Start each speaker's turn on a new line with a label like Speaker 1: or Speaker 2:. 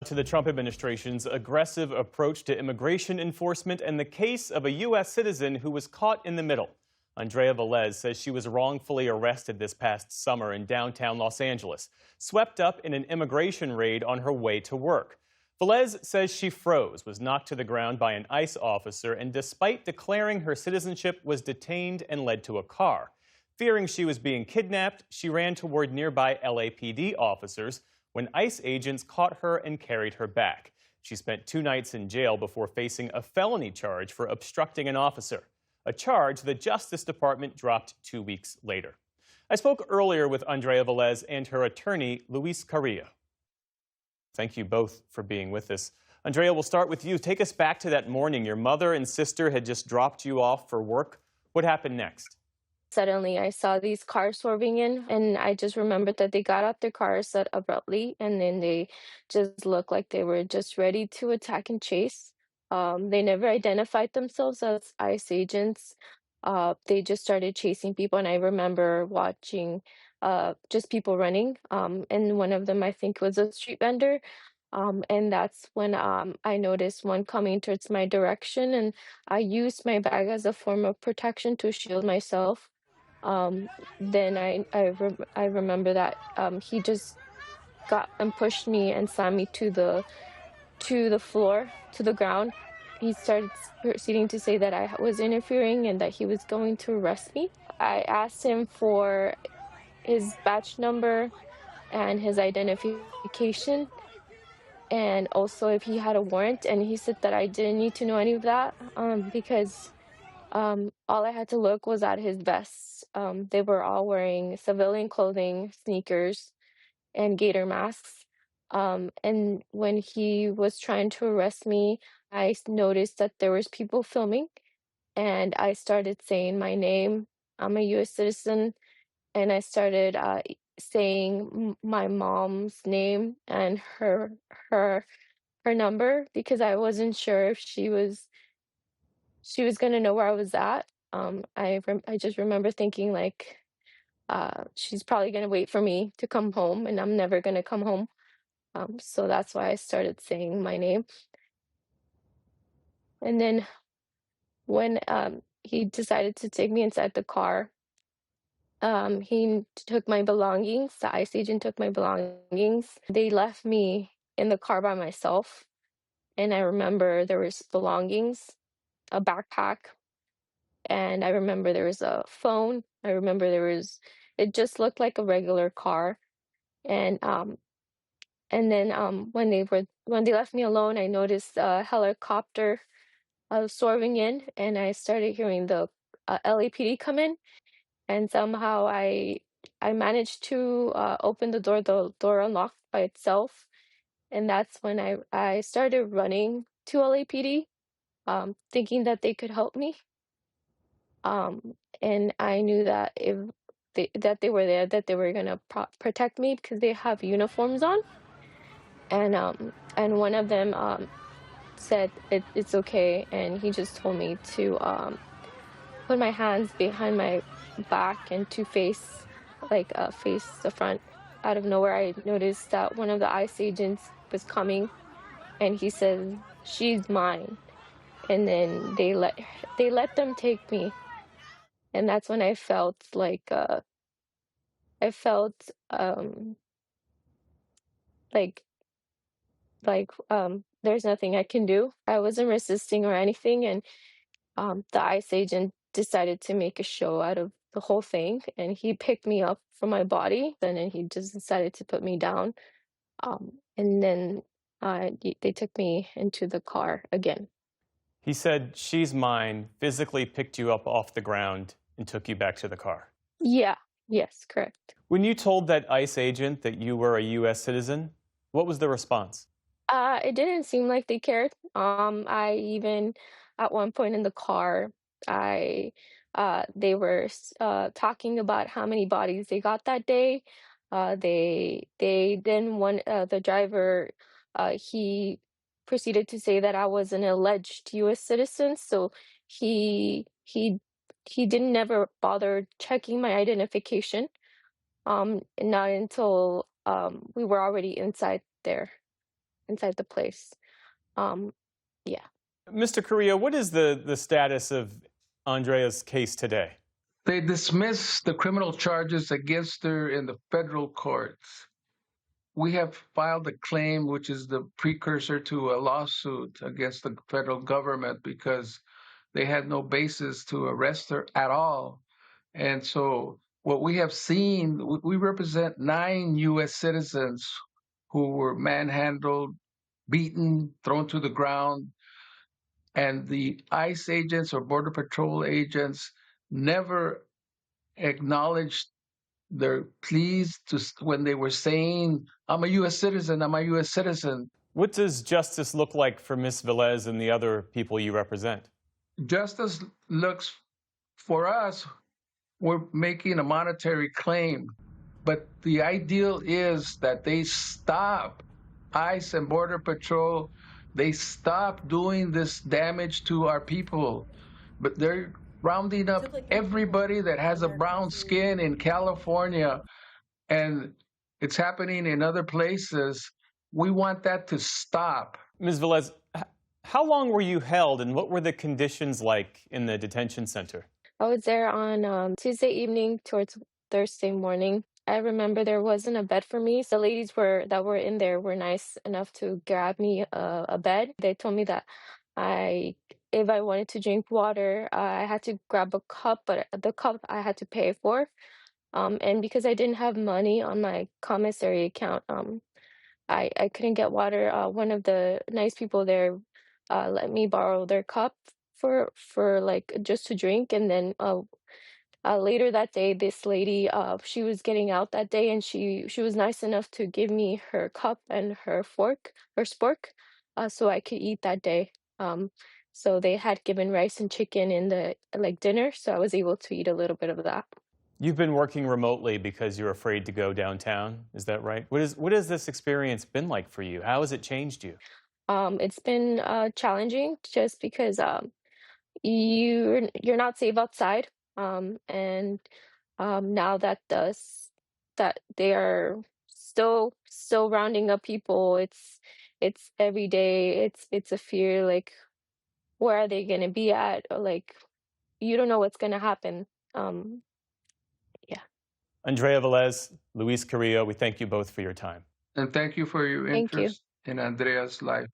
Speaker 1: To the Trump administration's aggressive approach to immigration enforcement and the case of a U.S. citizen who was caught in the middle. Andrea Velez says she was wrongfully arrested this past summer in downtown Los Angeles, swept up in an immigration raid on her way to work. Velez says she froze, was knocked to the ground by an ICE officer, and despite declaring her citizenship, was detained and led to a car. Fearing she was being kidnapped, she ran toward nearby LAPD officers when ICE agents caught her and carried her back. She spent 2 nights in jail before facing a felony charge for obstructing an officer, a charge the Justice Department dropped 2 weeks later. I spoke earlier with Andrea Velez and her attorney, Luis Carrillo. Thank you both for being with us. Andrea, we'll start with you. Take us back to that morning. Your mother and sister had just dropped you off for work. What happened next?
Speaker 2: Suddenly, I saw these cars swerving in, and I just remembered that they got out their cars that abruptly, and then they just looked like they were just ready to attack and chase. They never identified themselves as ICE agents. They just started chasing people, and I remember watching just people running. And one of them, I think, was a street vendor. And that's when I noticed one coming towards my direction, and I used my bag as a form of protection to shield myself. Then I remember that he just got and pushed me and slammed me to the floor, to the ground. He started proceeding to say that I was interfering and that he was going to arrest me. I asked him for his badge number and his identification, and also if he had a warrant, and he said that I didn't need to know any of that because all I had to look was at his vests. They were all wearing civilian clothing, sneakers, and gator masks. And when he was trying to arrest me, noticed that there was people filming, and I started saying my name. I'm a U.S. citizen, and I started saying my mom's name and her her number because I wasn't sure if she was gonna know where I was at. I just remember thinking like, she's probably gonna wait for me to come home, and I'm never gonna come home. So that's why I started saying my name. And then when he decided to take me inside the car, he took my belongings. The ICE agent took my belongings. They left me in the car by myself, and I remember there was belongings, a backpack, and I remember there was a phone. I remember it just looked like a regular car. And then when they left me alone, I noticed a helicopter swerving in, and I started hearing the LAPD come in, and somehow I managed to open the door. The door unlocked by itself, and that's when I started running to LAPD, thinking that they could help me. And I knew that if that they were there, that they were gonna protect me because they have uniforms on. And one of them said it's okay, and he just told me to put my hands behind my back and to face the front. Out of nowhere, I noticed that one of the ICE agents was coming, and he said, "She's mine." And then they let them take me, and that's when I felt I felt like there's nothing I can do. I wasn't resisting or anything, and the ICE agent decided to make a show out of the whole thing, and he picked me up from my body, and then he just decided to put me down. And then they took me into the car again.
Speaker 1: He said, "She's mine," physically picked you up off the ground and took you back to the car.
Speaker 2: Yeah, yes, correct.
Speaker 1: When you told that ICE agent that you were a U.S. citizen, what was the response?
Speaker 2: It didn't seem like they cared. I even at one point in the car, I they were talking about how many bodies they got that day. They then one the driver he proceeded to say that I was an alleged U.S. citizen, so he he he didn't never bother checking my identification. Not until we were already inside there. inside the place. Um, yeah.
Speaker 1: Mr. Carrillo, what is the status of Andrea's case today?
Speaker 3: They dismissed the criminal charges against her in the federal courts. We have filed a claim, which is the precursor to a lawsuit against the federal government because they had no basis to arrest her at all. And so, what we have seen, we represent 9 U.S. citizens who were manhandled, beaten, thrown to the ground, and the ICE agents or Border Patrol agents never acknowledged their pleas when they were saying, I'm a U.S. citizen, I'm a U.S. citizen.
Speaker 1: What does justice look like for Ms. Velez and the other people you represent?
Speaker 3: Justice looks for us, we're making a monetary claim, but the ideal is that they stop ICE and Border Patrol, they stop doing this damage to our people. But they're rounding up everybody that has a brown skin in California, and it's happening in other places. We want that to stop.
Speaker 1: Ms. Velez, how long were you held and what were the conditions like in the detention center?
Speaker 2: I was there on Tuesday evening towards Thursday morning. I remember there wasn't a bed for me. So the ladies that were in there were nice enough to grab me a bed. They told me that if I wanted to drink water, I had to grab a cup, but the cup I had to pay for. And because I didn't have money on my commissary account, I couldn't get water. One of the nice people there let me borrow their cup for like just to drink, and then later that day, this lady, she was getting out that day, and she was nice enough to give me her cup and her spork, so I could eat that day. So they had given rice and chicken in the like dinner, so I was able to eat a little bit of that.
Speaker 1: You've been working remotely because you're afraid to go downtown. Is that right? What has this experience been like for you? How has it changed you?
Speaker 2: It's been challenging just because you're not safe outside, and now that they are still rounding up people, it's every day. It's a fear, like where are they gonna be at, or like you don't know what's gonna happen. Um, yeah.
Speaker 1: Andrea Velez, Luis Carrillo, we thank you both for your time.
Speaker 3: And thank you for your
Speaker 2: Thank you.
Speaker 3: interest in Andrea's life.